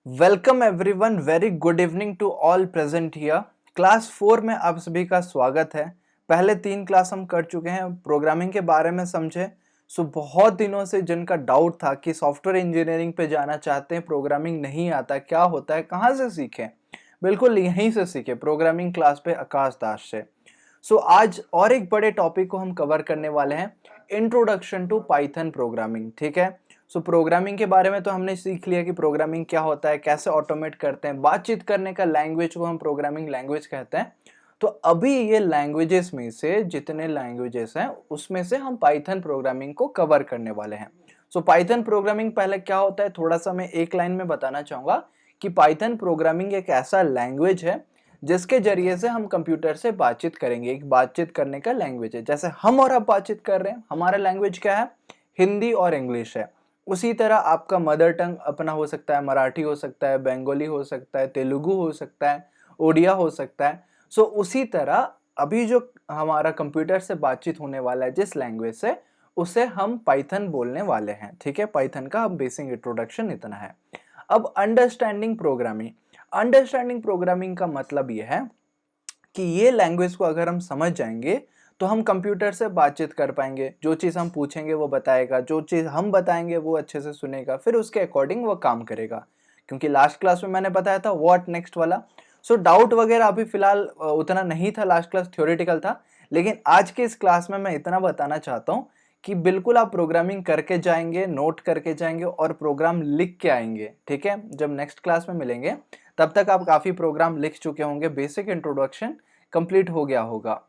Welcome everyone, very good evening to all present here. Class 4 में आप सभी का स्वागत है। पहले 3 क्लास हम कर चुके हैं, प्रोग्रामिंग के बारे में समझे। बहुत दिनों से जिनका डाउट था कि सॉफ्टवेयर इंजीनियरिंग पे जाना चाहते हैं, प्रोग्रामिंग नहीं आता, क्या होता है, कहाँ से सीखें, बिल्कुल यहीं से सीखे, प्रोग्रामिंग क्लास पे आकाश दास से। आज और एक बड़े टॉपिक को हम कवर करने वाले हैं, इंट्रोडक्शन टू पाइथन प्रोग्रामिंग। ठीक है, प्रोग्रामिंग के बारे में तो हमने सीख लिया कि प्रोग्रामिंग क्या होता है, कैसे ऑटोमेट करते हैं, बातचीत करने का लैंग्वेज को हम प्रोग्रामिंग लैंग्वेज कहते हैं। तो अभी ये लैंग्वेजेस में से जितने लैंग्वेजेस हैं उसमें से हम पाइथन प्रोग्रामिंग को कवर करने वाले हैं। पाइथन प्रोग्रामिंग पहले क्या होता है, थोड़ा सा मैं एक लाइन में बताना चाहूंगा कि पाइथन प्रोग्रामिंग एक ऐसा लैंग्वेज है जिसके जरिए से हम कंप्यूटर से बातचीत करेंगे। एक बातचीत करने का लैंग्वेज है, जैसे हम और आप बातचीत कर रहे हैं, हमारा लैंग्वेज क्या है, हिंदी और इंग्लिश है। उसी तरह आपका मदर टंग अपना हो सकता है, मराठी हो सकता है, बंगाली हो सकता है, तेलुगु हो सकता है, ओडिया हो सकता है। उसी तरह अभी जो हमारा कंप्यूटर से बातचीत होने वाला है जिस लैंग्वेज से, उसे हम पाइथन बोलने वाले हैं। ठीक है, पाइथन का बेसिक इंट्रोडक्शन इतना है। अब अंडरस्टैंडिंग प्रोग्रामिंग का मतलब यह है कि ये लैंग्वेज को अगर हम समझ जाएंगे तो हम कंप्यूटर से बातचीत कर पाएंगे। जो चीज़ हम पूछेंगे वो बताएगा, जो चीज़ हम बताएंगे वो अच्छे से सुनेगा, फिर उसके अकॉर्डिंग वो काम करेगा। क्योंकि लास्ट क्लास में मैंने बताया था व्हाट नेक्स्ट वाला। डाउट वगैरह अभी फिलहाल उतना नहीं था, लास्ट क्लास थ्योरेटिकल था। लेकिन आज के इस क्लास में मैं इतना बताना चाहता हूँ कि बिल्कुल आप प्रोग्रामिंग करके जाएंगे, नोट करके जाएंगे और प्रोग्राम लिख के आएंगे। ठीक है, जब नेक्स्ट क्लास में मिलेंगे तब तक आप काफ़ी प्रोग्राम लिख चुके होंगे, बेसिक इंट्रोडक्शन कंप्लीट हो गया होगा।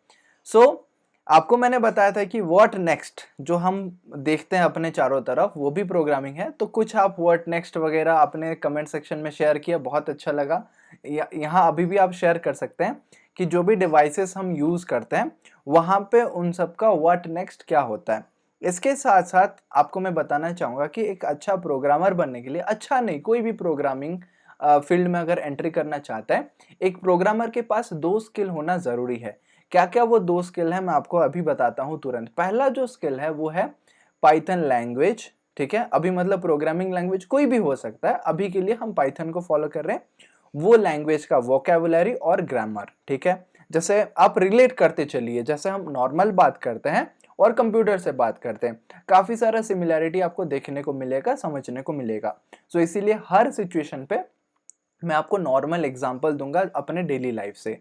आपको मैंने बताया था कि व्हाट नेक्स्ट जो हम देखते हैं अपने चारों तरफ वो भी प्रोग्रामिंग है। तो कुछ आप व्हाट नेक्स्ट वगैरह अपने कमेंट सेक्शन में शेयर किया, बहुत अच्छा लगा। यहाँ अभी भी आप शेयर कर सकते हैं कि जो भी डिवाइसेस हम यूज करते हैं वहां पे उन सब का व्हाट नेक्स्ट क्या होता है। इसके साथ साथ आपको मैं बताना चाहूंगा कि एक अच्छा प्रोग्रामर बनने के लिए, अच्छा नहीं, कोई भी प्रोग्रामिंग फील्ड में अगर एंट्री करना चाहता है, एक प्रोग्रामर के पास 2 स्किल होना जरूरी है। क्या क्या वो 2 स्किल है मैं आपको अभी बताता हूँ तुरंत। पहला जो स्किल है वो है पाइथन लैंग्वेज। ठीक है, अभी मतलब प्रोग्रामिंग लैंग्वेज कोई भी हो सकता है, अभी के लिए हम पाइथन को फॉलो कर रहे हैं। वो लैंग्वेज का वोकैबुलरी और ग्रामर। ठीक है, जैसे आप रिलेट करते चलिए, जैसे हम नॉर्मल बात करते हैं और कंप्यूटर से बात करते हैं, काफी सारा सिमिलैरिटी आपको देखने को मिलेगा, समझने को मिलेगा। इसीलिए हर सिचुएशन पे मैं आपको नॉर्मल एग्जांपल दूंगा अपने डेली लाइफ से।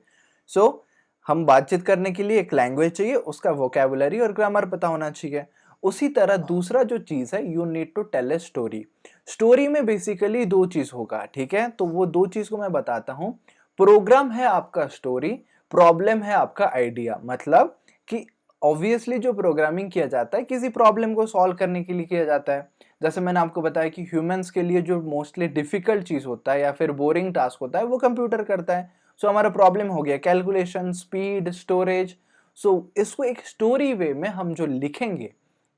हम बातचीत करने के लिए एक लैंग्वेज चाहिए, उसका वोकैबुलरी और ग्रामर पता होना चाहिए। उसी तरह दूसरा जो चीज है, you need to tell a story. Story में बेसिकली 2 चीज होगा। ठीक है, तो वो 2 चीज को मैं बताता हूँ। प्रोग्राम है आपका स्टोरी, प्रॉब्लम है आपका आइडिया। मतलब कि ऑब्वियसली जो प्रोग्रामिंग किया जाता है किसी प्रॉब्लम को सॉल्व करने के लिए किया जाता है। जैसे मैंने आपको बताया कि ह्यूमंस के लिए जो मोस्टली डिफिकल्ट चीज होता है या फिर बोरिंग टास्क होता है वो कंप्यूटर करता है। हमारा प्रॉब्लम हो गया कैलकुलेशन, स्पीड, स्टोरेज। इसको एक स्टोरी वे में हम जो लिखेंगे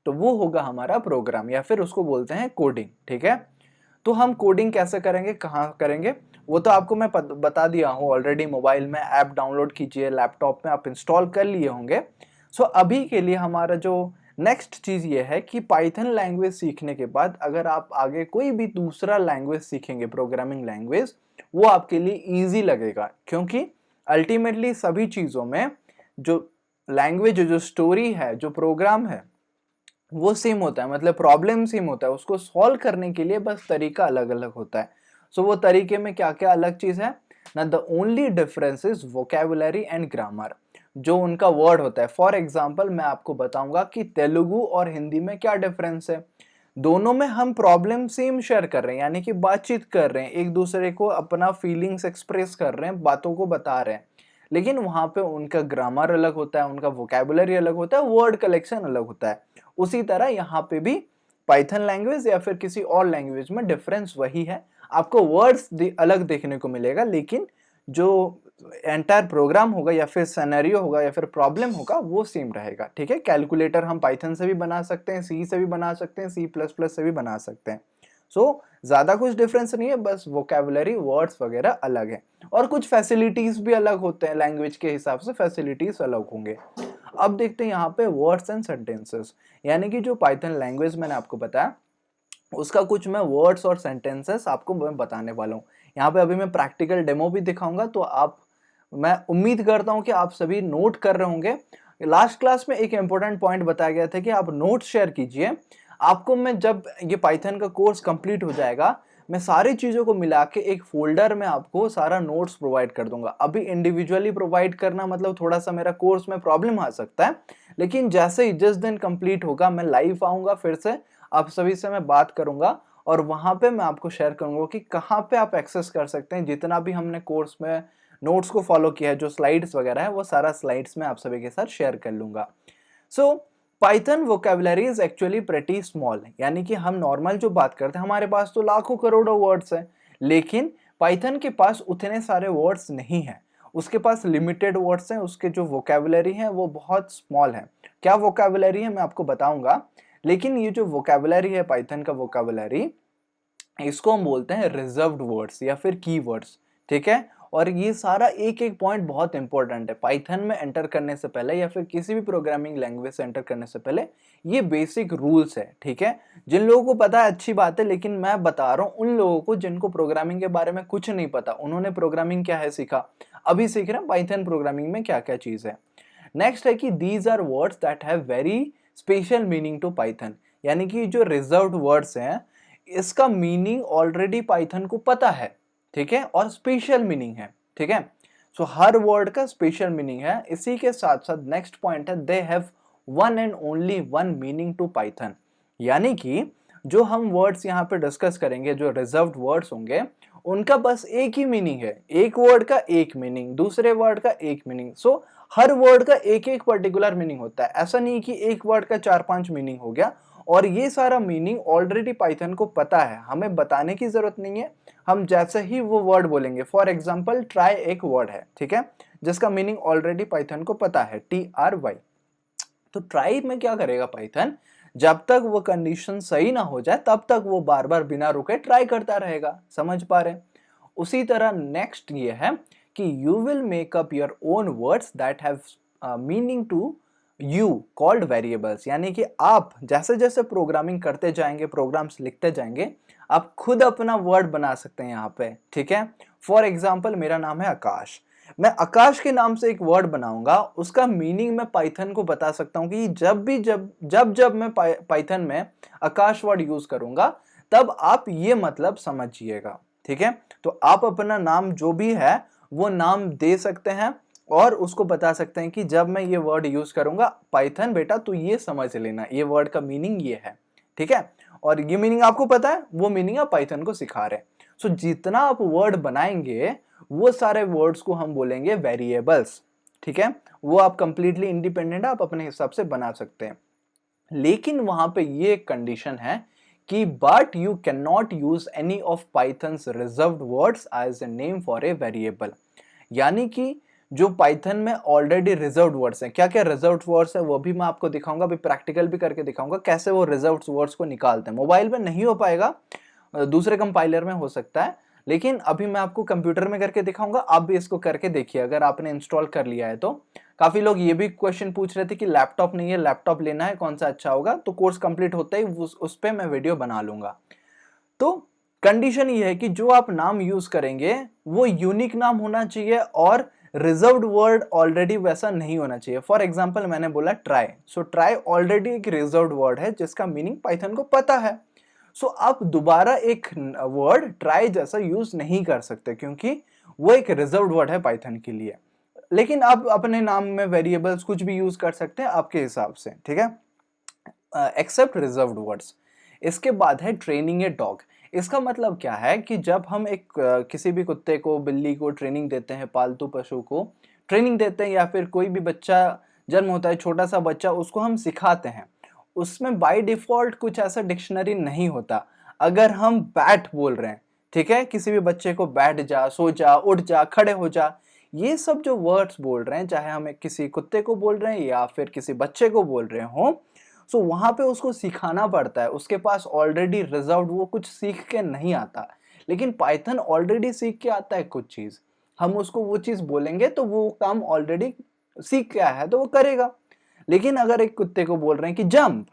तो वो होगा हमारा प्रोग्राम, या फिर उसको बोलते हैं कोडिंग। ठीक है, तो हम कोडिंग कैसे करेंगे, कहाँ करेंगे, वो तो आपको मैं बता दिया हूँ ऑलरेडी। मोबाइल में ऐप डाउनलोड कीजिए, लैपटॉप में आप इंस्टॉल कर लिए होंगे। अभी के लिए हमारा जो नेक्स्ट चीज ये है कि पाइथन लैंग्वेज सीखने के बाद अगर आप आगे कोई भी दूसरा लैंग्वेज सीखेंगे, प्रोग्रामिंग लैंग्वेज, वो आपके लिए इजी लगेगा। क्योंकि अल्टीमेटली सभी चीजों में जो लैंग्वेज, जो स्टोरी है, जो प्रोग्राम है, वो सेम होता है। मतलब प्रॉब्लम सेम होता है, उसको सॉल्व करने के लिए बस तरीका अलग अलग होता है। वो तरीके में क्या क्या अलग चीज है ना, the only difference is vocabulary and grammar, जो उनका वर्ड होता है। फॉर एग्जाम्पल मैं आपको बताऊंगा कि तेलुगु और हिंदी में क्या डिफरेंस है। दोनों में हम प्रॉब्लम सेम शेयर कर रहे हैं, यानी कि बातचीत कर रहे हैं, एक दूसरे को अपना फीलिंग्स एक्सप्रेस कर रहे हैं, बातों को बता रहे हैं। लेकिन वहां पे उनका ग्रामर अलग होता है, उनका वोकैबुलरी अलग होता है, वर्ड कलेक्शन अलग होता है। उसी तरह यहाँ पे भी पाइथन लैंग्वेज या फिर किसी और लैंग्वेज में डिफरेंस वही है। आपको वर्ड्स अलग देखने को मिलेगा, लेकिन जो एंटायर प्रोग्राम होगा या फिर सिनेरियो होगा या फिर प्रॉब्लम होगा वो सेम रहेगा। ठीक है, कैलकुलेटर हम पाइथन से भी बना सकते हैं, सी से भी बना सकते हैं, सी प्लस प्लस से भी बना सकते हैं। ज्यादा कुछ डिफरेंस नहीं है, बस वोकैबुलरी, वर्ड्स वगैरह अलग है। और कुछ फैसिलिटीज भी अलग होते हैं, लैंग्वेज के हिसाब से फैसिलिटीज अलग होंगे। अब देखते हैं यहाँ पे वर्ड्स एंड सेंटेंसेस, यानी कि जो पाइथन लैंग्वेज मैंने आपको बताया उसका कुछ मैं वर्ड्स और सेंटेंसेस आपको मैं बताने वाला हूँ। यहाँ पे अभी मैं प्रैक्टिकल डेमो भी दिखाऊंगा, तो आप, मैं उम्मीद करता हूँ कि आप सभी नोट कर रहे होंगे। लास्ट क्लास में एक इंपॉर्टेंट पॉइंट बताया गया था कि आप नोट्स शेयर कीजिए। आपको मैं, जब ये पाइथन का कोर्स कंप्लीट हो जाएगा, मैं सारी चीज़ों को मिला के एक फोल्डर में आपको सारा नोट्स प्रोवाइड कर दूंगा। अभी इंडिविजुअली प्रोवाइड करना मतलब थोड़ा सा मेरा कोर्स में प्रॉब्लम आ सकता है, लेकिन जैसे ही जिस दिन कंप्लीट होगा मैं लाइव आऊँगा, फिर से आप सभी से मैं बात करूँगा और वहाँ पे मैं आपको शेयर करूँगा कि कहाँ पे आप एक्सेस कर सकते हैं। जितना भी हमने कोर्स में नोट्स को फॉलो किया है, जो स्लाइड्स वगैरह है, वो सारा स्लाइड्स में आप सभी के साथ शेयर कर लूँगा। सो Python vocabulary is actually pretty small, यानी कि हम नॉर्मल जो बात करते हैं, हमारे पास तो लाखों करोड़ों वर्ड्स हैं, लेकिन पाइथन के पास उतने सारे वर्ड्स नहीं हैं। उसके पास लिमिटेड वर्ड्स हैं, उसके जो वोकेबुलरी है वो बहुत स्मॉल है। क्या वोकेबुलरी है मैं आपको बताऊंगा, लेकिन ये जो वोकेबुलरी है पाइथन का वोकेबुलरी, इसको हम बोलते हैं रिजर्व्ड वर्ड्स या फिर कीवर्ड्स, ठीक है। और ये सारा एक एक पॉइंट बहुत इंपॉर्टेंट है पाइथन में एंटर करने से पहले या फिर किसी भी प्रोग्रामिंग लैंग्वेज से एंटर करने से पहले। ये बेसिक रूल्स है, ठीक है। जिन लोगों को पता है अच्छी बात है, लेकिन मैं बता रहा हूँ उन लोगों को जिनको प्रोग्रामिंग के बारे में कुछ नहीं पता, उन्होंने प्रोग्रामिंग क्या है सीखा, अभी सीख रहे हैं पाइथन प्रोग्रामिंग में क्या क्या चीज है। नेक्स्ट है कि these are words that have very special meaning to Python, यानी कि जो रिजर्व्ड वर्ड्स हैं, इसका मीनिंग ऑलरेडी पाइथन को पता है, ठीक है, और स्पेशल मीनिंग है, ठीक है। सो हर वर्ड का स्पेशल मीनिंग है। इसी के साथ साथ नेक्स्ट पॉइंट है, they have one and only one meaning to Python, यानी कि जो हम वर्ड्स यहाँ पे डिस्कस करेंगे, जो रिजर्व्ड वर्ड्स होंगे, उनका बस एक ही मीनिंग है। एक वर्ड का एक मीनिंग, दूसरे वर्ड का एक मीनिंग। सो हर वर्ड का एक एक पर्टिकुलर मीनिंग होता है। ऐसा नहीं कि एक वर्ड का 4-5 मीनिंग हो गया, और ये सारा मीनिंग ऑलरेडी पाइथन को पता है, हमें बताने की जरूरत नहीं है। हम जैसे ही वो वर्ड बोलेंगे, फॉर एग्जाम्पल ट्राई एक वर्ड है, ठीक है, जिसका मीनिंग ऑलरेडी पाइथन को पता है, TRY। तो ट्राई में क्या करेगा पाइथन, जब तक वो कंडीशन सही ना हो जाए तब तक वो बार बार बिना रुके ट्राई करता रहेगा। समझ पा रहे हैं? उसी तरह नेक्स्ट ये है कि you will make up your own words that have meaning to you called variables, यानी कि आप जैसे जैसे प्रोग्रामिंग करते जाएंगे, प्रोग्राम्स लिखते जाएंगे, आप खुद अपना वर्ड बना सकते हैं यहाँ पे, ठीक है। फॉर एग्जाम्पल मेरा नाम है आकाश, मैं आकाश के नाम से एक वर्ड बनाऊंगा, उसका मीनिंग मैं पाइथन को बता सकता हूं कि जब मैं पाइथन में आकाश वर्ड यूज करूंगा, तब आप ये मतलब समझिएगा, ठीक है। तो आप अपना नाम जो भी है वो नाम दे सकते हैं और उसको बता सकते हैं कि जब मैं ये वर्ड यूज करूंगा, पाइथन बेटा तू ये समझ लेना, ये वर्ड का मीनिंग ये है, ठीक है। और ये मीनिंग आपको पता है, वो मीनिंग आप पाइथन को सिखा रहे हैं। सो जितना आप वर्ड बनाएंगे, वो सारे वर्ड्स को हम बोलेंगे वेरिएबल्स, ठीक है। वो आप कंप्लीटली इंडिपेंडेंट, आप अपने हिसाब से बना सकते हैं। लेकिन वहां पे ये एक कंडीशन है कि but you can not use any of Python's reserved words as a name for a variable, यानी कि जो पाइथन में ऑलरेडी रिजर्व्ड वर्ड्स हैं, क्या क्या रिजर्व्ड वर्ड्स है वो भी मैं आपको दिखाऊंगा, अभी प्रैक्टिकल भी करके दिखाऊंगा कैसे वो रिजर्व्ड वर्ड्स को निकालते हैं। मोबाइल में नहीं हो पाएगा, दूसरे कंपाइलर में हो सकता है, लेकिन अभी मैं आपको कंप्यूटर में करके दिखाऊंगा। आप भी इसको करके देखिए, अगर आपने इंस्टॉल कर लिया है तो। काफी लोग ये भी क्वेश्चन पूछ रहे थे कि लैपटॉप नहीं है, लैपटॉप लेना है, कौन सा अच्छा होगा, तो कोर्स कंप्लीट होता ही उस पे मैं वीडियो बना लूंगा। तो कंडीशन ये है कि जो आप नाम यूज करेंगे वो यूनिक नाम होना चाहिए और रिजर्व्ड वर्ड ऑलरेडी वैसा नहीं होना चाहिए। फॉर एग्जाम्पल मैंने बोला ट्राई, सो ट्राई ऑलरेडी एक रिजर्व्ड वर्ड है जिसका मीनिंग पाइथन को पता है। सो आप दोबारा एक वर्ड ट्राई जैसा यूज नहीं कर सकते, क्योंकि वो एक रिजर्व्ड वर्ड है पाइथन के लिए। लेकिन आप अपने नाम में वेरिएबल्स कुछ भी यूज कर सकते हैं आपके हिसाब से, ठीक है, एक्सेप्ट रिजर्व्ड वर्ड्स। इसके बाद है ट्रेनिंग ए डॉग। इसका मतलब क्या है कि जब हम एक किसी भी कुत्ते को, बिल्ली को ट्रेनिंग देते हैं, पालतू पशु को ट्रेनिंग देते हैं, या फिर कोई भी बच्चा जन्म होता है, छोटा सा बच्चा, उसको हम सिखाते हैं, उसमें बाय डिफॉल्ट कुछ ऐसा डिक्शनरी नहीं होता। अगर हम बैट बोल रहे हैं, ठीक है, किसी भी बच्चे को बैठ जा, सो जा, उठ जा, खड़े हो जा, ये सब जो वर्ड्स बोल रहे हैं, चाहे हम किसी कुत्ते को बोल रहे हैं या फिर किसी बच्चे को बोल रहे हो, सो वहां पे उसको सिखाना पड़ता है। उसके पास ऑलरेडी रिजर्व्ड, वो कुछ सीख के नहीं आता। लेकिन पाइथन ऑलरेडी सीख के आता है कुछ चीज, हम उसको वो चीज बोलेंगे तो वो काम ऑलरेडी सीख गया है तो वो करेगा। लेकिन अगर एक कुत्ते को बोल रहे हैं कि जंप,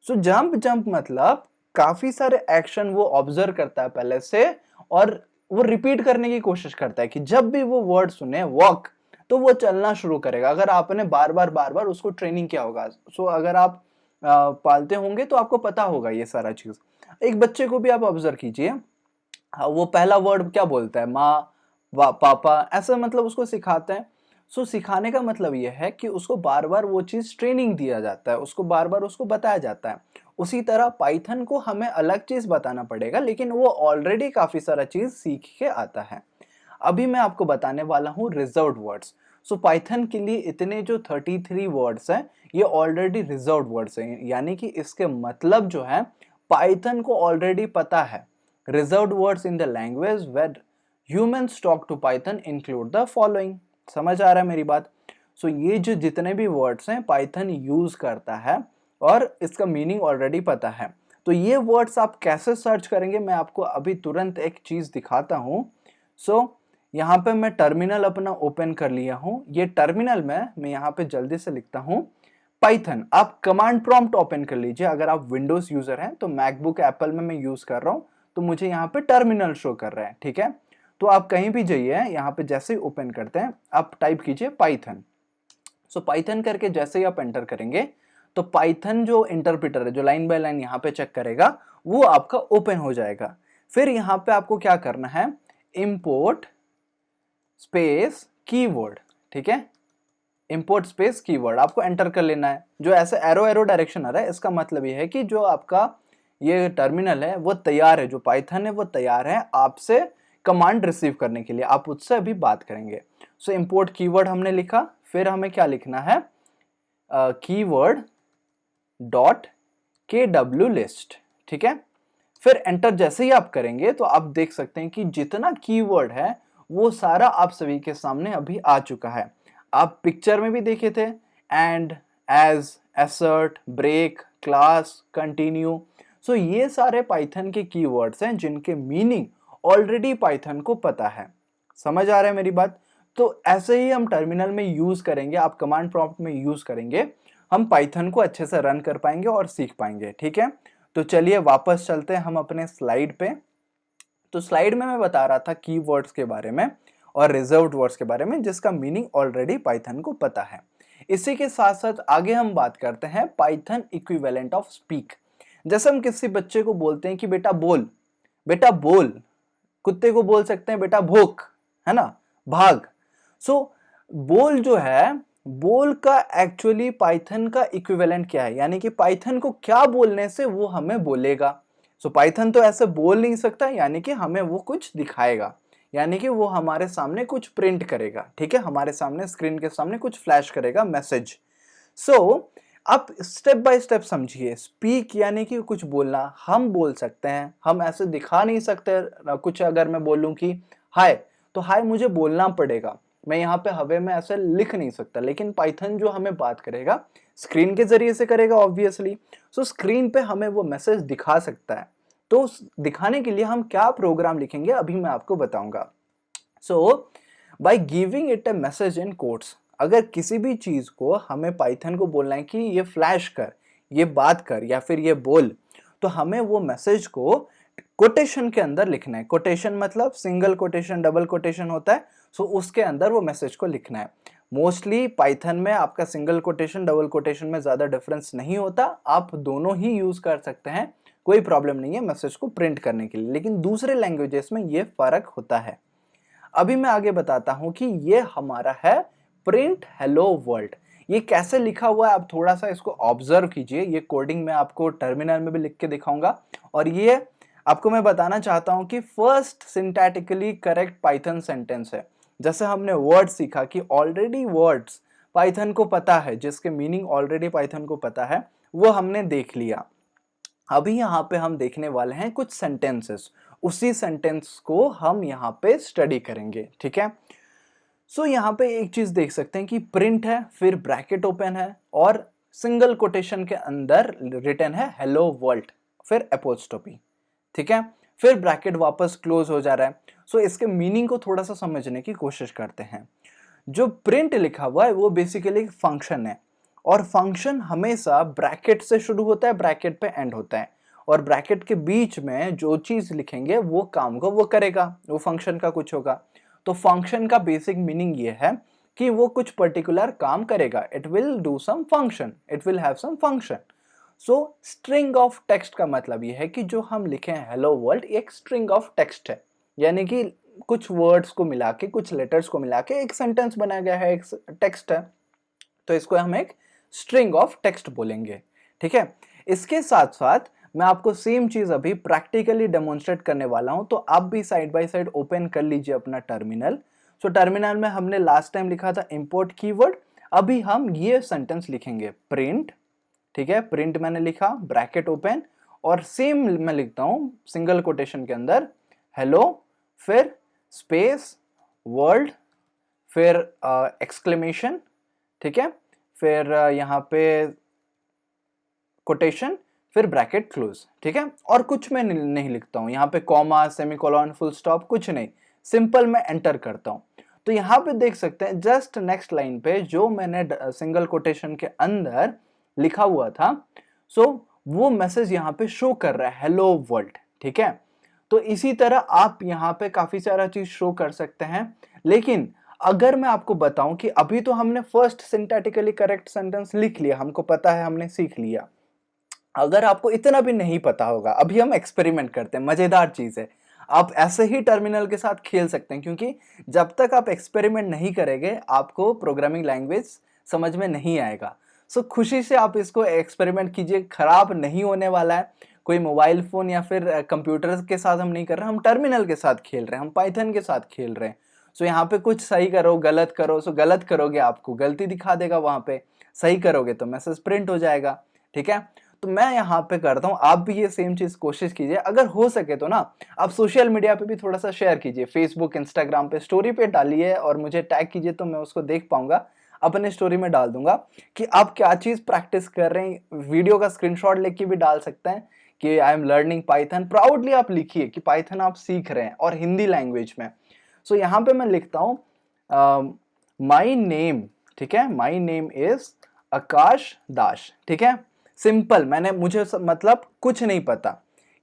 सो जंप जंप मतलब काफी सारे एक्शन वो ऑब्जर्व करता है पहले से, और वो रिपीट करने की कोशिश करता है कि जब भी वो वर्ड सुने वॉक, तो वो चलना शुरू करेगा। अगर आपने बार बार उसको ट्रेनिंग किया होगा, सो अगर आप पालते होंगे तो आपको पता होगा ये सारा चीज। एक बच्चे को भी आप ऑब्जर्व कीजिए, वो पहला वर्ड क्या बोलता है, माँ, पापा, ऐसा मतलब उसको सिखाते हैं। सो सिखाने का मतलब ये है कि उसको बार बार वो चीज ट्रेनिंग दिया जाता है, उसको बार बार उसको बताया जाता है। उसी तरह पाइथन को हमें अलग चीज बताना पड़ेगा, लेकिन वो ऑलरेडी काफी सारा चीज सीख के आता है। अभी मैं आपको बताने वाला हूँ रिजर्व्ड वर्ड्स। सो पाइथन के लिए इतने जो 33 वर्ड्स हैं, ये ऑलरेडी रिजर्व्ड वर्ड्स हैं, यानी कि इसके मतलब जो है पाइथन को ऑलरेडी पता है। Reserved words in the language where humans talk to Python include the following. समझ आ रहा है मेरी बात? सो ये जो जितने भी वर्ड्स हैं पाइथन यूज करता है और इसका मीनिंग ऑलरेडी पता है। तो ये वर्ड्स आप कैसे सर्च करेंगे, मैं आपको अभी तुरंत एक चीज दिखाता हूँ। सो यहाँ पे मैं टर्मिनल अपना ओपन कर लिया हूँ। ये टर्मिनल में मैं यहाँ पे जल्दी से लिखता हूँ पाइथन। आप कमांड प्रॉम्प्ट ओपन कर लीजिए। अगर आप विंडोज यूजर हैं तो मैकबुक एप्पल में मैं यूज कर रहा हूँ, तो मुझे यहाँ पे टर्मिनल शो कर रहा है, ठीक है। तो आप कहीं भी जाइए, यहाँ पे जैसे ही ओपन करते हैं आप टाइप कीजिए पाइथन। सो पाइथन करके जैसे ही आप एंटर करेंगे तो पाइथन जो इंटरप्रेटर है, जो लाइन बाय लाइन यहाँ पे चेक करेगा, वो आपका ओपन हो जाएगा। फिर यहाँ पे आपको क्या करना है, इंपोर्ट स्पेस कीवर्ड, ठीक है। इंपोर्ट स्पेस कीवर्ड आपको एंटर कर लेना है। जो ऐसे एरो एरो डायरेक्शन आ रहा है, इसका मतलब ये है कि जो आपका ये टर्मिनल है वो तैयार है, जो पाइथन है वो तैयार है आपसे कमांड रिसीव करने के लिए। आप उससे अभी बात करेंगे। सो इंपोर्ट कीवर्ड हमने लिखा, फिर हमें क्या लिखना है, कीवर्ड डॉट KW लिस्ट, ठीक है। फिर एंटर जैसे ही आप करेंगे तो आप देख सकते हैं कि जितना कीवर्ड है वो सारा आप सभी के सामने अभी आ चुका है। आप पिक्चर में भी देखे थे, and, as, assert, break, class, continue. So ये सारे पाइथन के कीवर्ड्स हैं जिनके मीनिंग ऑलरेडी पाइथन को पता है। समझ आ रहा है मेरी बात? तो ऐसे ही हम टर्मिनल में यूज करेंगे, आप कमांड प्रॉम्प्ट में यूज करेंगे, हम पाइथन को अच्छे से रन कर पाएंगे और सीख पाएंगे, ठीक है। तो चलिए वापस चलते हैं हम अपने स्लाइड पे। तो स्लाइड में मैं बता रहा था कीवर्ड्स के बारे में और रिजर्व्ड वर्ड्स के बारे में, जिसका मीनिंग ऑलरेडी पाइथन को पता है। इसी के साथ साथ आगे हम बात करते हैं पाइथन इक्विवेलेंट ऑफ स्पीक। जैसे हम किसी बच्चे को बोलते हैं कि बेटा बोल, बेटा बोल, कुत्ते को बोल सकते हैं बेटा भौंक, है ना, भाग। सो बोल जो है, बोल का एक्चुअली पाइथन का इक्विवेलेंट क्या है, यानी कि पाइथन को क्या बोलने से वो हमें बोलेगा। सो पाइथन तो ऐसे बोल नहीं सकता, यानी कि हमें वो कुछ दिखाएगा, यानी कि वो हमारे सामने कुछ प्रिंट करेगा, ठीक है, हमारे सामने स्क्रीन के सामने कुछ फ्लैश करेगा मैसेज। सो आप स्टेप बाय स्टेप समझिए। स्पीक यानी कि कुछ बोलना, हम बोल सकते हैं, हम ऐसे दिखा नहीं सकते कुछ। अगर मैं बोलूं कि हाय, तो हाय मुझे बोलना पड़ेगा, मैं यहाँ पे हवे में ऐसे लिख नहीं सकता। लेकिन पाइथन जो हमें बात करेगा स्क्रीन के जरिए से करेगा ऑब्वियसली। सो स्क्रीन पे हमें वो मैसेज दिखा सकता है। तो दिखाने के लिए हम क्या प्रोग्राम लिखेंगे अभी मैं आपको बताऊंगा। So by giving it a message in quotes, अगर किसी भी चीज को हमें पाइथन को बोलना है कि ये फ्लैश कर, ये बात कर, या फिर ये बोल, तो हमें वो मैसेज को कोटेशन के अंदर लिखना है। कोटेशन मतलब सिंगल कोटेशन, डबल कोटेशन होता है। सो उसके अंदर वो मैसेज को लिखना है। मोस्टली पाइथन में आपका सिंगल कोटेशन डबल कोटेशन में ज्यादा डिफरेंस नहीं होता, आप दोनों ही यूज कर सकते हैं, कोई प्रॉब्लम नहीं है मैसेज को प्रिंट करने के लिए। लेकिन दूसरे लैंग्वेजेस में ये फर्क होता है। अभी मैं आगे बताता हूं कि ये हमारा है प्रिंट हेलो वर्ल्ड। ये कैसे लिखा हुआ है आप थोड़ा सा इसको ऑब्जर्व कीजिए। ये कोडिंग मैं आपको टर्मिनल में भी लिख के दिखाऊंगा, और ये आपको मैं बताना चाहता हूं कि फर्स्ट सिंटैटिकली करेक्ट पाइथन सेंटेंस है। जैसे हमने वर्ड सीखा कि ऑलरेडी वर्ड्स पाइथन को पता है, जिसके मीनिंग ऑलरेडी पाइथन को पता है, वो हमने देख लिया। अभी यहाँ पे हम देखने वाले हैं कुछ सेंटेंसेस, उसी सेंटेंस को हम यहाँ पे स्टडी करेंगे, ठीक है। सो यहाँ पे एक चीज देख सकते हैं कि प्रिंट है, फिर ब्रैकेट ओपन है, और सिंगल कोटेशन के अंदर रिटन है हेलो वर्ल्ड, फिर एपोस्ट्रोफी, ठीक है, फिर ब्रैकेट वापस क्लोज हो जा रहा है। सो इसके मीनिंग को थोड़ा सा समझने की कोशिश करते हैं। जो प्रिंट लिखा हुआ है वो बेसिकली एक फंक्शन है, और फंक्शन हमेशा ब्रैकेट से शुरू होता है, ब्रैकेट पे एंड होता है। और ब्रैकेट के बीच में जो चीज लिखेंगे वो काम को वो करेगा, वो फंक्शन का कुछ होगा। तो फंक्शन का बेसिक मीनिंग ये है कि वो कुछ पर्टिकुलर काम करेगा, it will do some function, it will have some function. So string of text का मतलब ये है कि जो हम लिखे हैं हेलो वर्ल्ड, एक स्ट्रिंग ऑफ टेक्स्ट है, यानी कि कुछ वर्ड्स को मिला के, कुछ लेटर्स को मिला के एक सेंटेंस बनाया गया है, एक टेक्स्ट है, तो इसको हम एक स्ट्रिंग ऑफ टेक्स्ट बोलेंगे। ठीक है, इसके साथ साथ मैं आपको सेम चीज अभी प्रैक्टिकली डेमोन्स्ट्रेट करने वाला हूं, तो आप भी साइड बाय साइड ओपन कर लीजिए अपना टर्मिनल। सो टर्मिनल में हमने लास्ट टाइम लिखा था इंपोर्ट कीवर्ड, अभी हम ये सेंटेंस लिखेंगे प्रिंट। ठीक है, प्रिंट मैंने लिखा, ब्रैकेट ओपन, और सेम मैं लिखता हूं सिंगल कोटेशन के अंदर हेलो, फिर स्पेस वर्ल्ड, फिर एक्सक्लेमेशन, ठीक है, फिर यहाँ पे कोटेशन, फिर ब्रैकेट क्लोज। ठीक है, और कुछ मैं नहीं लिखता हूं यहाँ पे, कॉमा, सेमीकोलन, फुल स्टॉप, कुछ नहीं, सिंपल मैं एंटर करता हूं। तो यहाँ पे देख सकते हैं जस्ट नेक्स्ट लाइन पे जो मैंने सिंगल कोटेशन के अंदर लिखा हुआ था, सो वो मैसेज यहाँ पे शो कर रहा है हेलो वर्ल्ड। ठीक है, तो इसी तरह आप यहाँ पे काफी सारा चीज शो कर सकते हैं। लेकिन अगर मैं आपको बताऊं कि अभी तो हमने फर्स्ट सिंटैटिकली करेक्ट सेंटेंस लिख लिया, हमको पता है, हमने सीख लिया। अगर आपको इतना भी नहीं पता होगा, अभी हम एक्सपेरिमेंट करते हैं, मजेदार चीज है, आप ऐसे ही टर्मिनल के साथ खेल सकते हैं, क्योंकि जब तक आप एक्सपेरिमेंट नहीं करेंगे आपको प्रोग्रामिंग लैंग्वेज समझ में नहीं आएगा। सो खुशी से आप इसको एक्सपेरिमेंट कीजिए, खराब नहीं होने वाला है। कोई मोबाइल फोन या फिर कंप्यूटर के साथ हम नहीं कर रहे, हम टर्मिनल के साथ खेल रहे हैं, हम पाइथन के साथ खेल रहे हैं। सो यहाँ पे कुछ सही करो, गलत करो, सो गलत करोगे आपको गलती दिखा देगा वहां पे, सही करोगे तो मैसेज प्रिंट हो जाएगा। ठीक है, तो मैं यहाँ पे करता हूँ, आप भी ये सेम चीज कोशिश कीजिए, अगर हो सके तो ना आप सोशल मीडिया पे भी थोड़ा सा शेयर कीजिए, फेसबुक, इंस्टाग्राम पे स्टोरी पे डालिए और मुझे टैग कीजिए, तो मैं उसको देख पाऊंगा, अपने स्टोरी में डाल दूंगा कि आप क्या चीज प्रैक्टिस कर रहे हैं। वीडियो का स्क्रीनशॉट लेके भी डाल सकते हैं कि I am learning Python, proudly आप लिखिए कि पाइथन आप सीख रहे हैं और हिंदी लैंग्वेज में। सो यहाँ पे मैं लिखता हूँ माई नेम, ठीक है, माई नेम इज आकाश दास। ठीक है, सिंपल, मैंने मुझे मतलब कुछ नहीं पता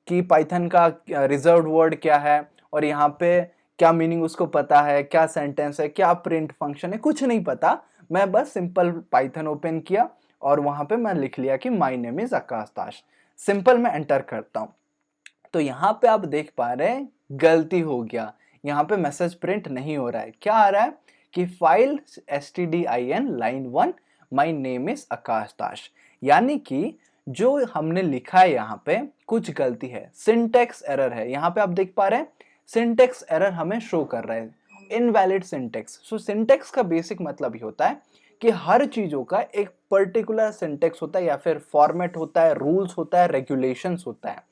कि पाइथन का रिजर्व्ड वर्ड क्या है और यहाँ पे क्या मीनिंग उसको पता है, क्या सेंटेंस है, क्या प्रिंट फंक्शन है, कुछ नहीं पता। मैं बस सिंपल पाइथन ओपन किया और वहां पे मैं लिख लिया कि my name is Akash Das. Simple मैं एंटर करता हूं, तो यहाँ पे आप देख पा रहे हैं गलती हो गया, यहाँ पे मैसेज प्रिंट नहीं हो रहा है। क्या आ रहा है कि file stdin line 1 my name is Akash Das, यानी कि जो हमने लिखा है यहाँ पे कुछ गलती है, सिंटेक्स एरर है। यहाँ पे आप देख पा रहे हैं सिंटेक्स एरर हमें शो कर रहा है, इनवैलिड सिंटेक्स। सो सिंटेक्स का बेसिक मतलब ही होता है कि हर चीजों का एक पर्टिकुलर सिंटेक्स होता है, या फिर फॉर्मेट होता है, रूल्स होता है, रेगुलेशंस होता है।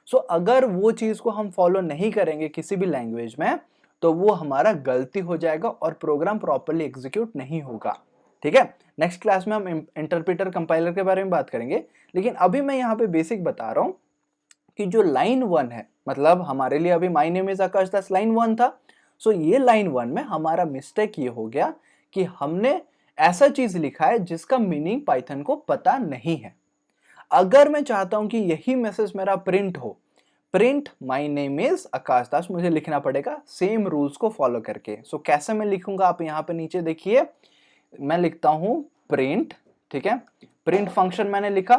सो अगर वो चीज को हम फॉलो नहीं करेंगे किसी भी लैंग्वेज में, तो वो हमारा गलती हो जाएगा और प्रोग्राम प्रॉपर्ली एग्जीक्यूट नहीं होगा। ठीक है, नेक्स्ट क्लास में हम इंटरप्रेटर कंपाइलर के बारे में बात करेंगे, लेकिन अभी मैं यहाँ पे बेसिक बता रहा हूँ कि जो लाइन 1 है, मतलब हमारे लिए अभी my name is Akash Das line 1 था। सो ये लाइन 1 में हमारा मिस्टेक ये हो गया कि हमने ऐसा चीज लिखा है जिसका मीनिंग पाइथन को पता नहीं है। अगर मैं चाहता हूं कि यही मैसेज मेरा प्रिंट हो, print my name is Akash दास, मुझे लिखना पड़ेगा सेम रूल्स को फॉलो करके। सो कैसे मैं लिखूंगा, आप यहाँ पे नीचे देखिए, मैं लिखता हूं प्रिंट। ठीक है, प्रिंट फंक्शन मैंने लिखा,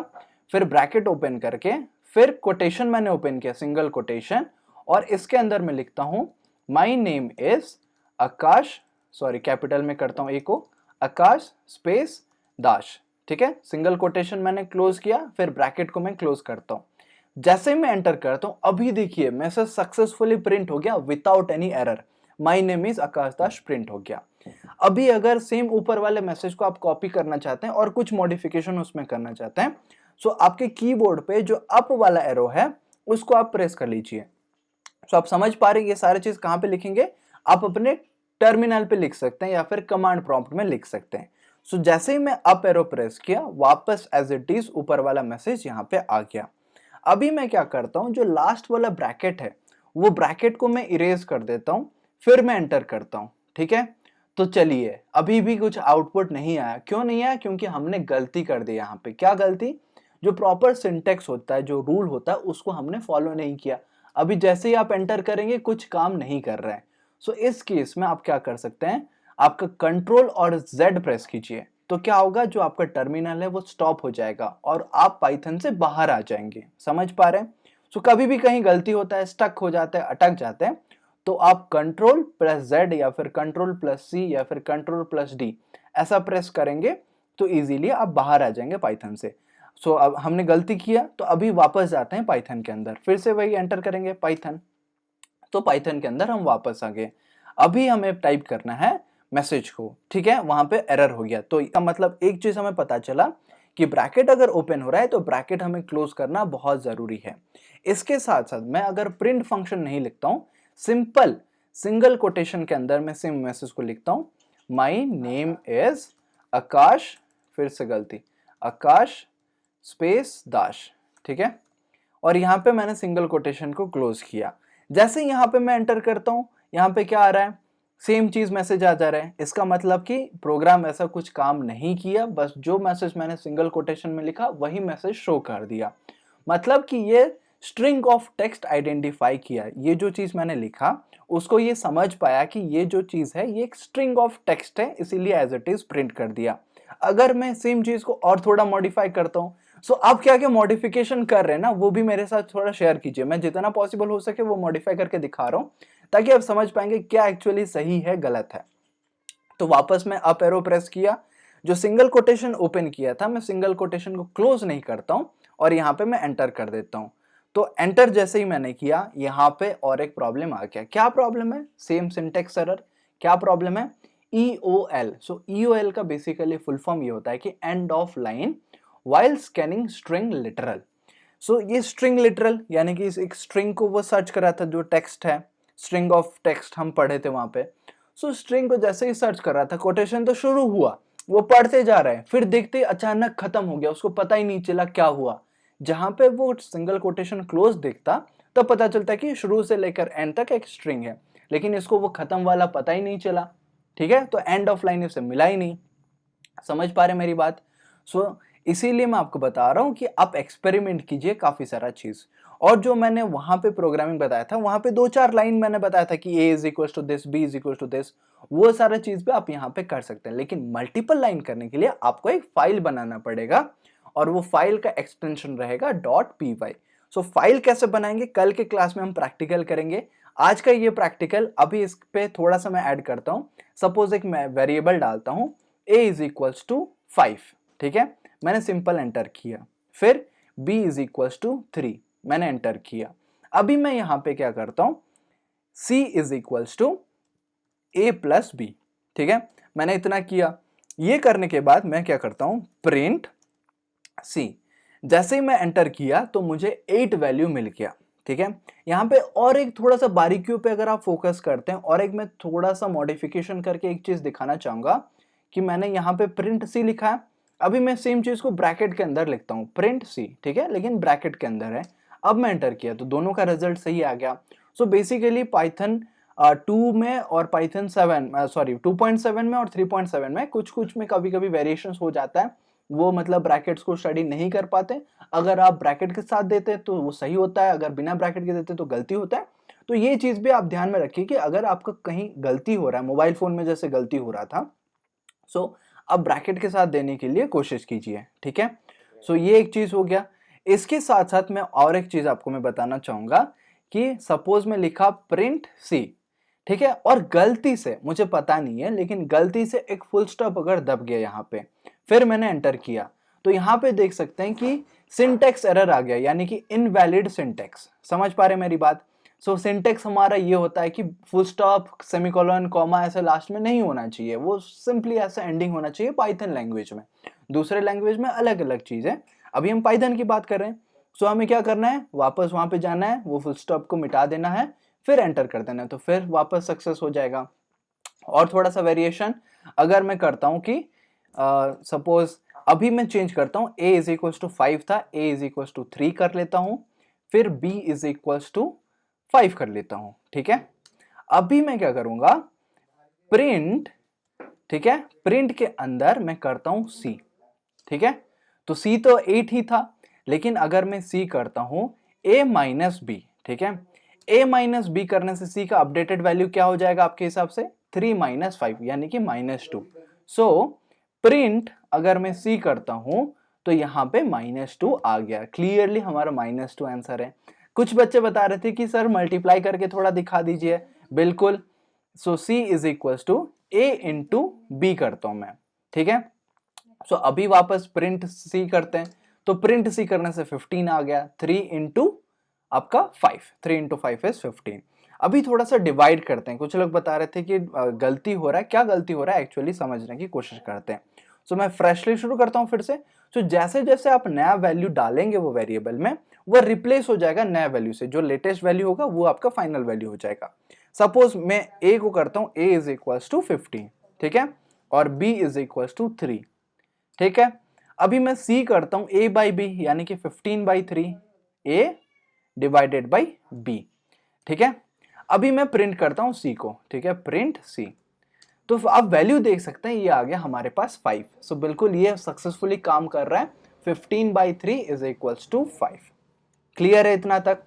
फिर ब्रैकेट ओपन करके, फिर कोटेशन मैंने ओपन किया, सिंगल कोटेशन, और इसके अंदर मैं लिखता हूं my name is Akash, sorry capital में करता हूं एक को, आकाश स्पेस दास। ठीक है, सिंगल कोटेशन मैंने क्लोज किया, फिर ब्रैकेट को मैं क्लोज करता हूं। जैसे मैं एंटर करता हूं, अभी देखिए मैसेज सक्सेसफुली प्रिंट हो गया without any error, my name is Akash Das print हो गया। अभी अगर सेम ऊपर वाले मैसेज को आप कॉपी करना चाहते हैं और कुछ मॉडिफिकेशन उसमें करना चाहते हैं, सो आपके कीबोर्ड पे जो अप वाला एरो है उसको आप प्रेस कर लीजिए। सो आप समझ पा रहे हैं ये सारे चीज कहां पे लिखेंगे, आप अपने टर्मिनल पे लिख सकते हैं या फिर कमांड प्रॉम्प्ट में लिख सकते हैं। सो जैसे ही मैं अप एरो प्रेस किया, वापस एज इट इज ऊपर वाला मैसेज यहाँ पे आ गया। अभी मैं क्या करता हूं, जो लास्ट वाला ब्रैकेट है वो ब्रैकेट को मैं इरेज कर देता हूं, फिर मैं एंटर करता हूं। ठीक है, तो चलिए अभी भी कुछ आउटपुट नहीं आया। क्यों नहीं आया, क्योंकि हमने गलती कर दी। यहाँ पे क्या गलती, जो प्रॉपर सिंटेक्स होता है, जो रूल होता है, उसको हमने फॉलो नहीं किया। अभी जैसे ही आप एंटर करेंगे कुछ काम नहीं कर रहा है। सो इस केस में आप क्या कर सकते हैं, आपका कंट्रोल और Z प्रेस कीजिए, तो क्या होगा, जो आपका टर्मिनल है वो स्टॉप हो जाएगा और आप पाइथन से बाहर आ जाएंगे। समझ पा रहे हैं? सो कभी भी कहीं गलती होता है, स्टक हो जाता है, अटक जाते हैं, तो आप कंट्रोल प्लस Z या फिर कंट्रोल प्लस C या फिर कंट्रोल प्लस D ऐसा प्रेस करेंगे तो इजीली आप बाहर आ जाएंगे पाइथन से। सो अब हमने गलती किया तो अभी वापस जाते हैं पाइथन के अंदर, फिर से वही एंटर करेंगे पाइथन, तो पाइथन के अंदर हम वापस आ गए। अभी हमें टाइप करना है मैसेज को, ठीक है, वहां पे एरर हो गया। तो इसका मतलब एक चीज हमें पता चला कि ब्रैकेट अगर ओपन हो रहा है तो ब्रैकेट हमें क्लोज करना बहुत जरूरी है। इसके साथ साथ मैं अगर प्रिंट फंक्शन नहीं लिखता हूं, सिंपल सिंगल कोटेशन के अंदर मैं सेम मैसेज को लिखता हूं, माई नेम इज आकाश, फिर से गलती, आकाश स्पेस दाश, ठीक है, और यहाँ पे मैंने सिंगल कोटेशन को क्लोज किया। जैसे ही यहाँ पे मैं एंटर करता हूँ, यहाँ पे क्या आ रहा है, सेम चीज मैसेज आ जा रहा है। इसका मतलब कि प्रोग्राम ऐसा कुछ काम नहीं किया, बस जो मैसेज मैंने सिंगल कोटेशन में लिखा वही मैसेज शो कर दिया। मतलब कि ये स्ट्रिंग ऑफ टेक्स्ट आइडेंटिफाई किया, ये जो चीज मैंने लिखा उसको ये समझ पाया कि ये जो चीज है ये एक स्ट्रिंग ऑफ टेक्स्ट है, इसीलिए एज इट इज प्रिंट कर दिया। अगर मैं सेम चीज को और थोड़ा मॉडिफाई करता हूँ, सो आप क्या क्या मॉडिफिकेशन कर रहे हैं ना, वो भी मेरे साथ थोड़ा शेयर कीजिए। मैं जितना पॉसिबल हो सके वो मॉडिफाई करके दिखा रहा हूँ, ताकि आप समझ पाएंगे क्या एक्चुअली सही है गलत है। तो वापस मैं अप एरो प्रेस किया, जो सिंगल कोटेशन ओपन किया था मैं सिंगल कोटेशन को क्लोज नहीं करता हूं और यहाँ पे मैं एंटर कर देता हूं। तो एंटर जैसे ही मैंने किया, यहाँ पे और एक प्रॉब्लम आ गया। क्या प्रॉब्लम है? Same syntax error. क्या प्रॉब्लम है? EOL। सो EOL का बेसिकली फुल फॉर्म ये होता है कि end of line while scanning string literal. So ये स्ट्रिंग लिटरल यानी कि एक स्ट्रिंग को वो सर्च करा था, जो टेक्स्ट है, स्ट्रिंग ऑफ टेक्स्ट हम पढ़े थे वहां पे। सो स्ट्रिंग को जैसे ही सर्च कर रहा था, कोटेशन तो शुरू हुआ, वो पढ़ते जा रहा है, फिर देखते ही अचानक खत्म हो गया, उसको पता ही नहीं चला क्या हुआ। जहां पे वो सिंगल कोटेशन क्लोज दिखता तब पता चलता है कि शुरू से लेकर एंड तक एक स्ट्रिंग है, लेकिन इसको वो खत्म वाला पता ही नहीं चला। ठीक है, तो एंड ऑफ लाइन इसे मिला ही नहीं। समझ पा रहे मेरी बात? सो इसीलिए मैं आपको बता रहा हूं कि आप एक्सपेरिमेंट कीजिए काफी सारा चीज। और जो मैंने वहां पे प्रोग्रामिंग बताया था, वहां पे 2-4 लाइन मैंने बताया था कि a is equal to this, b is equal to this, वो सारा चीज भी आप यहाँ पे कर सकते हैं। लेकिन मल्टीपल लाइन करने के लिए आपको एक फाइल बनाना पड़ेगा और वो फाइल का एक्सटेंशन रहेगा .py। सो फाइल कैसे बनाएंगे कल के क्लास में हम प्रैक्टिकल करेंगे। आज का ये प्रैक्टिकल अभी इस पे थोड़ा सा मैं ऐड करता हूँ। सपोज एक मैं वेरिएबल डालता हूँ a इज इक्वल्स टू 5, ठीक है, मैंने सिंपल एंटर किया। फिर b इज इक्वल्स टू 3, मैंने एंटर किया। अभी मैं यहां पे क्या करता हूं, c is equals to a plus b, ठीक है, मैंने इतना किया। ये करने के बाद मैं क्या करता हूं, प्रिंट c। जैसे ही मैं एंटर किया तो मुझे 8 वैल्यू मिल गया। ठीक है, यहाँ पे और एक थोड़ा सा बारीकियों पे अगर आप फोकस करते हैं, और एक मैं थोड़ा सा मॉडिफिकेशन करके एक चीज दिखाना चाहूंगा कि मैंने यहाँ पे प्रिंट सी लिखा है। अभी मैं सेम चीज को ब्रैकेट के अंदर लिखता हूँ, प्रिंट सी, ठीक है, लेकिन ब्रैकेट के अंदर है। अब मैं एंटर किया तो दोनों का रिजल्ट सही आ गया। सो बेसिकली पाइथन 2 में और पाइथन 2.7 में और 3.7 में कुछ में कभी कभी वेरिएशंस हो जाता है, वो मतलब ब्रैकेट्स को स्टडी नहीं कर पाते। अगर आप ब्रैकेट के साथ देते हैं तो वो सही होता है, अगर बिना ब्रैकेट के देते तो गलती होता है। तो ये चीज भी आप ध्यान में रखिए कि अगर आपका कहीं गलती हो रहा है, मोबाइल फोन में जैसे गलती हो रहा था, सो अब ब्रैकेट के साथ देने के लिए कोशिश कीजिए। ठीक है, सो ये एक चीज हो गया। इसके साथ साथ मैं और एक चीज आपको मैं बताना चाहूंगा कि सपोज मैं लिखा प्रिंट सी, ठीक है, और गलती से, मुझे पता नहीं है, लेकिन गलती से एक फुल स्टॉप अगर दब गया यहाँ पे, फिर मैंने एंटर किया, तो यहाँ पे देख सकते हैं कि सिंटेक्स एरर आ गया, यानी कि इनवैलिड सिंटेक्स। समझ पा रहे मेरी बात? सो सिंटेक्स हमारा ये होता है कि फुल स्टॉप, सेमीकोलन, कॉमा ऐसे लास्ट में नहीं होना चाहिए, वो सिंपली ऐसा एंडिंग होना चाहिए पाइथन लैंग्वेज में। दूसरे लैंग्वेज में अलग अलग चीज है, अभी हम पाइथन की बात कर रहे हैं। सो हमें क्या करना है, वापस वहां पे जाना है, वो फुल स्टॉप को मिटा देना है, फिर एंटर कर देना है, तो फिर वापस सक्सेस हो जाएगा। और थोड़ा सा वेरिएशन अगर मैं करता हूं कि सपोज अभी मैं चेंज करता हूं, a इज इक्वल टू 5 था, a इज इक्वल टू 3 कर लेता हूं, फिर b इज इक्वल टू 5 कर लेता हूं। ठीक है, अभी मैं क्या करूंगा, प्रिंट, ठीक है, प्रिंट के अंदर मैं करता हूं c। ठीक है, तो c तो 8 ही था, लेकिन अगर मैं सी करता हूं a माइनस बी, ठीक है, a माइनस बी करने से c का अपडेटेड वैल्यू क्या हो जाएगा आपके हिसाब से 3 माइनस 5 यानी कि -2। सो प्रिंट अगर मैं c करता हूं तो यहाँ पे -2 आ गया। क्लियरली हमारा -2 आंसर है। कुछ बच्चे बता रहे थे कि सर मल्टीप्लाई करके थोड़ा दिखा दीजिए। बिल्कुल। So c is equal to a into B करता हूं मैं, ठीक है। सो अभी वापस प्रिंट c करते हैं, तो प्रिंट c करने से 15 आ गया। 3 इंटू आपका 5, 3 इंटू 5 इज 15। अभी थोड़ा सा डिवाइड करते हैं। कुछ लोग बता रहे थे कि गलती हो रहा है, क्या गलती हो रहा है एक्चुअली समझने की कोशिश करते हैं। सो मैं फ्रेशली शुरू करता हूं फिर से। सो जैसे जैसे आप नया वैल्यू डालेंगे वो वेरिएबल में, वो रिप्लेस हो जाएगा नया वैल्यू से। जो लेटेस्ट वैल्यू होगा वो आपका फाइनल वैल्यू हो जाएगा। सपोज मैं a को करता हूं a इज इक्वल टू 15, ठीक है, और b इज इक्वल टू 3, ठीक है। अभी मैं c करता हूं a बाई बी यानी कि 15/3 a डिवाइडेड बाई b, ठीक है। अभी मैं प्रिंट करता हूं c को, ठीक है, प्रिंट c। तो आप वैल्यू देख सकते हैं, ये आ गया हमारे पास 5। सो बिल्कुल ये सक्सेसफुली काम कर रहा है। 15/3 इज इक्वल्स टू 5। क्लियर है इतना तक?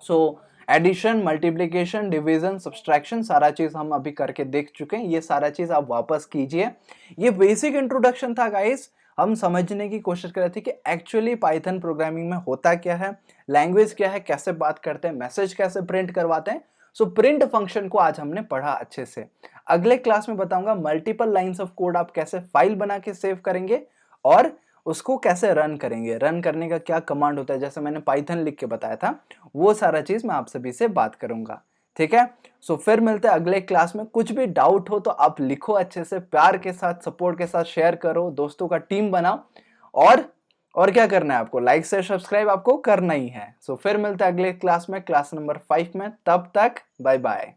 So addition, multiplication, division, subtraction सारा चीज हम अभी करके देख चुके हैं। ये सारा चीज आप वापस कीजिए। ये बेसिक इंट्रोडक्शन था गाइस। हम समझने की कोशिश कर रहे थे कि एक्चुअली पाइथन प्रोग्रामिंग में होता क्या है, लैंग्वेज क्या है, कैसे बात करते हैं, मैसेज कैसे प्रिंट करवाते हैं। सो प्रिंट फंक्शन को आज हमने पढ़ा अच्छे से। अगले क्लास में बताऊंगा मल्टीपल लाइंस ऑफ कोड आप कैसे फाइल बना के सेव करेंगे और उसको कैसे रन करेंगे, रन करने का क्या कमांड होता है, जैसे मैंने पाइथन लिख के बताया था, वो सारा चीज मैं आप सभी से बात करूंगा, ठीक है। सो फिर मिलते हैं अगले क्लास में। कुछ भी डाउट हो तो आप लिखो अच्छे से, प्यार के साथ, सपोर्ट के साथ शेयर करो, दोस्तों का टीम बनाओ, और क्या करना है आपको, लाइक शेयर सब्सक्राइब आपको करना ही है। सो फिर मिलते हैं अगले क्लास में, क्लास नंबर 5 में। तब तक बाय बाय।